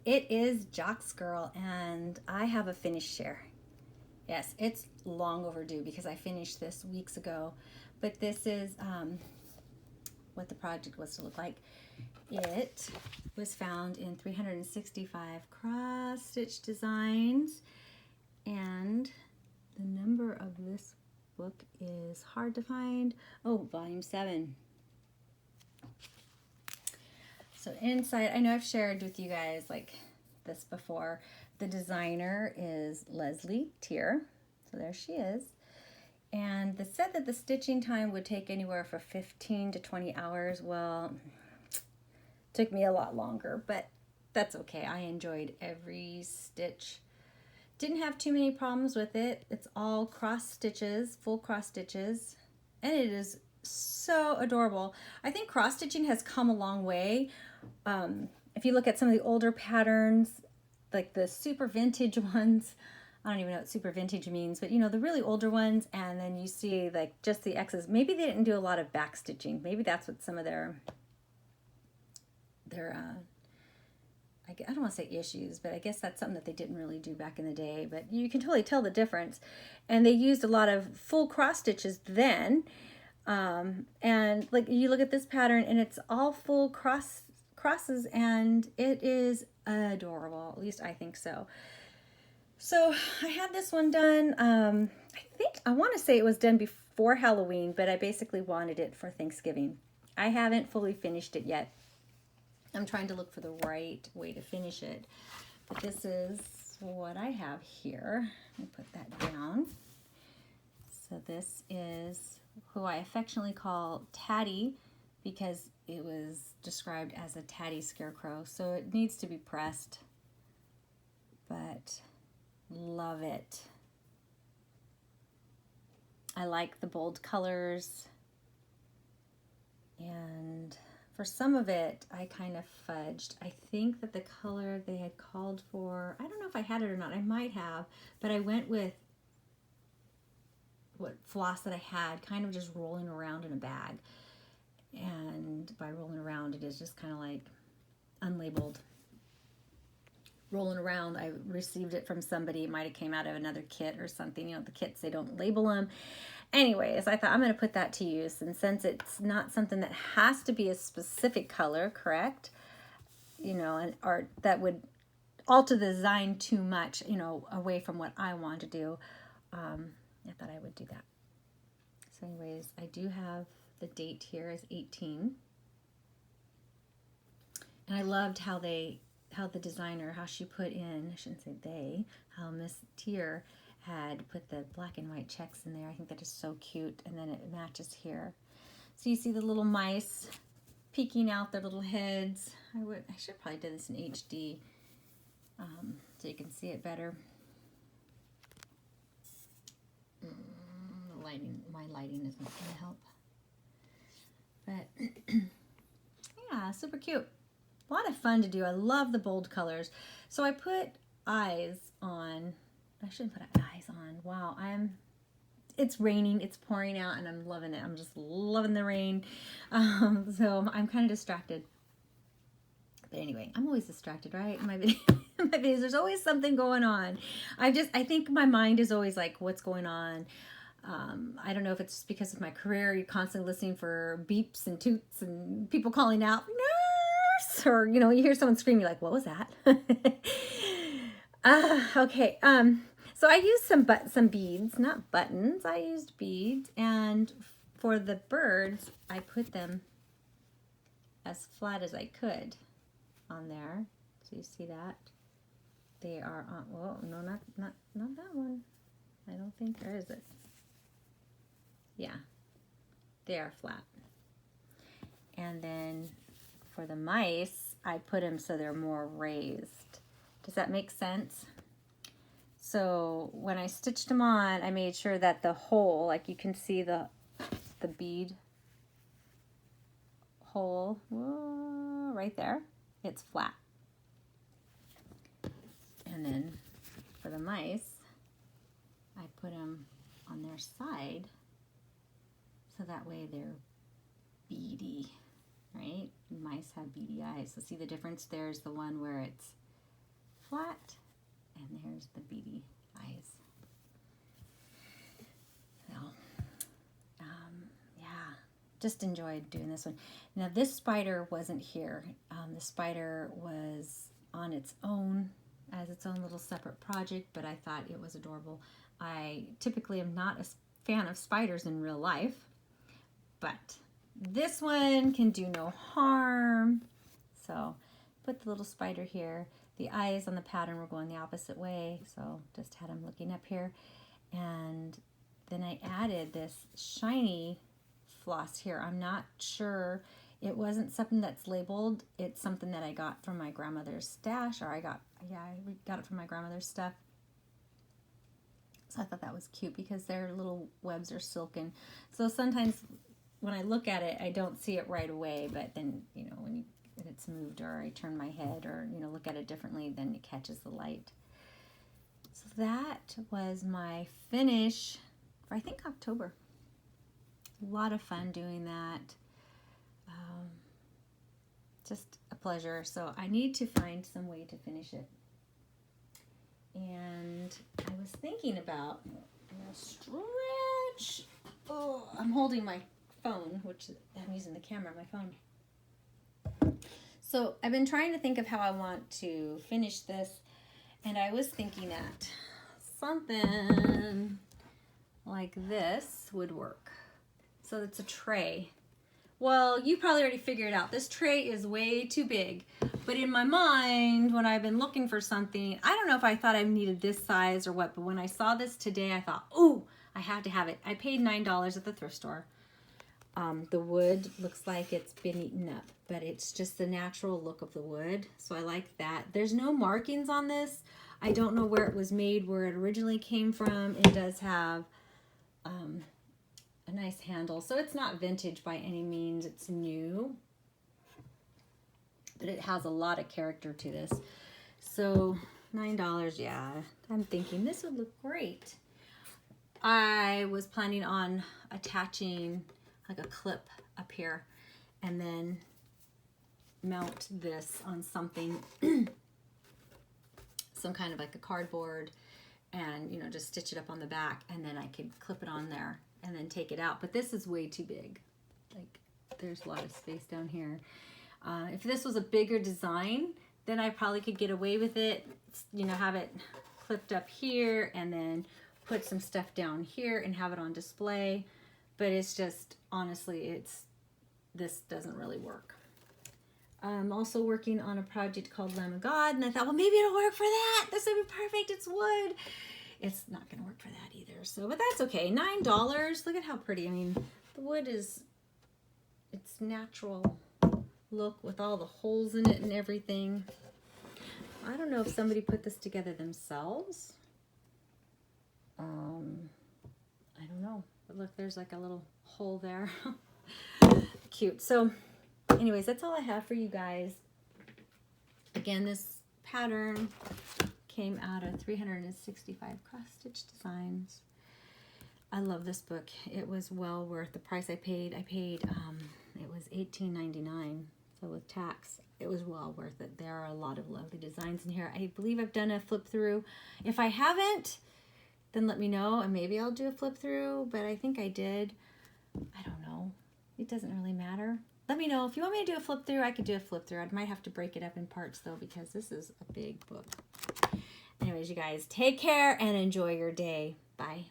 It is Jock's Girl, and I have a finished share. Yes, it's long overdue because I finished this weeks ago, but this is what the project was to look like. It was found in 365 cross stitch designs, and the number of this book is hard to find. Oh, volume 7. So inside, I know I've shared with you guys like this before. The designer is Lesley Teare. So there she is. And they said that the stitching time would take anywhere from 15 to 20 hours. Well, it took me a lot longer, but that's okay. I enjoyed every stitch. Didn't have too many problems with it. It's all cross stitches, full cross stitches, and it is so adorable. I think cross stitching has come a long way. If you look at some of the older patterns, like the super vintage ones, I don't even know what super vintage means, but you know, the really older ones, and then you see like just the X's. Maybe they didn't do a lot of back stitching. Maybe that's what some of their I don't want to say issues, but I guess that's something that they didn't really do back in the day, but you can totally tell the difference. And they used a lot of full cross stitches then. And like you look at this pattern and it's all full crosses, and it is adorable. At least I think so. So I had this one done. I want to say it was done before Halloween, but I basically wanted it for Thanksgiving. I haven't fully finished it yet. I'm trying to look for the right way to finish it. But this is what I have here. Let me put that down. So this is who I affectionately call Tatty, because it was described as a Tatty Scarcrow. So it needs to be pressed, but love it. I like the bold colors, and for some of it, I kind of fudged. I think that the color they had called for, I don't know if I had it or not, I might have, but I went with what floss that I had, kind of just rolling around in a bag. And by rolling around, it is just kind of like unlabeled. Rolling around, I received it from somebody. It might have came out of another kit or something. You know, the kits, they don't label them. Anyways, I thought I'm going to put that to use, and since it's not something that has to be a specific color, correct? You know, and or that would alter the design too much, you know, away from what I want to do. I thought I would do that. So anyways, I do have the date here is 18. And I loved how the designer, how she put in, I shouldn't say they, how Miss Teare had put the black and white checks in there. I think that is so cute. And then it matches here. So you see the little mice peeking out their little heads. I should probably do this in HD so you can see it better. My lighting is not going to help. But yeah, super cute. A lot of fun to do. I love the bold colors. So I put eyes on. I shouldn't put eyes on. Wow, it's raining, it's pouring out, and I'm loving it. I'm just loving the rain. So I'm kind of distracted. But anyway, I'm always distracted, right? In my videos, there's always something going on. I think my mind is always like, what's going on? I don't know if it's just because of my career. You're constantly listening for beeps and toots and people calling out, nurse, or you know, you hear someone scream, you're like, what was that? Okay. So I used some beads, not buttons. I used beads, and for the birds, I put them as flat as I could on there. So you see that they are on. Well, no, not that one. I don't think there is it. Yeah, they are flat. And then for the mice, I put them so they're more raised. Does that make sense? So when I stitched them on, I made sure that the hole, like you can see the bead hole right there, it's flat. And then for the mice, I put them on their side so that way they're beady, right? Mice have beady eyes. So see the difference? There's the one where it's flat, and there's the beady eyes. Well, yeah, just enjoyed doing this one. Now this spider wasn't here. The spider was on its own as its own little separate project, but I thought it was adorable. I typically am not a fan of spiders in real life, but this one can do no harm. So put the little spider here. The eyes on the pattern were going the opposite way, so just had him looking up here. And then I added this shiny floss here. I'm not sure. It wasn't something that's labeled. It's something that I got from my grandmother's stash, or I got it from my grandmother's stuff. So I thought that was cute because their little webs are silken. So sometimes when I look at it, I don't see it right away, but then, you know, when it's moved or I turn my head or, you know, look at it differently, then it catches the light. So that was my finish for, I think, October. A lot of fun doing that. Just a pleasure. So I need to find some way to finish it. And I was thinking about, I'm gonna stretch. Oh, I'm holding my phone, which I'm using the camera on my phone. So I've been trying to think of how I want to finish this, and I was thinking that something like this would work. So it's a tray. Well, you probably already figured it out. This tray is way too big. But in my mind, when I've been looking for something, I don't know if I thought I needed this size or what, but when I saw this today, I thought, oh, I had to have it. I paid $9 at the thrift store. The wood looks like it's been eaten up, but it's just the natural look of the wood. So I like that. There's no markings on this. I don't know where it was made, where it originally came from. It does have a nice handle. So it's not vintage by any means. It's new, but it has a lot of character to this. So $9, yeah. I'm thinking this would look great. I was planning on attaching like a clip up here and then mount this on something, some kind of like a cardboard, and, you know, just stitch it up on the back, and then I could clip it on there and then take it out. But this is way too big. Like, there's a lot of space down here. If this was a bigger design, then I probably could get away with it, you know, have it clipped up here and then put some stuff down here and have it on display. But it's just, honestly, this doesn't really work. I'm also working on a project called Lamb of God, and I thought, well, maybe it'll work for that. This would be perfect. It's wood. It's not going to work for that either. So, but that's okay. $9. Look at how pretty. I mean, the wood is, it's natural look with all the holes in it and everything. I don't know if somebody put this together themselves. I don't know. But look, there's like a little hole there. Cute. So anyways, that's all I have for you guys. Again, this pattern came out of 365 cross-stitch designs. I love this book. It was well worth the price I paid. It was $18.99. So with tax, it was well worth it. There are a lot of lovely designs in here. I believe I've done a flip through. If I haven't, then let me know and maybe I'll do a flip through, but I think I did. I don't know. It doesn't really matter. Let me know. If you want me to do a flip through, I could do a flip through. I might have to break it up in parts though, because this is a big book. Anyways, you guys, take care and enjoy your day. Bye.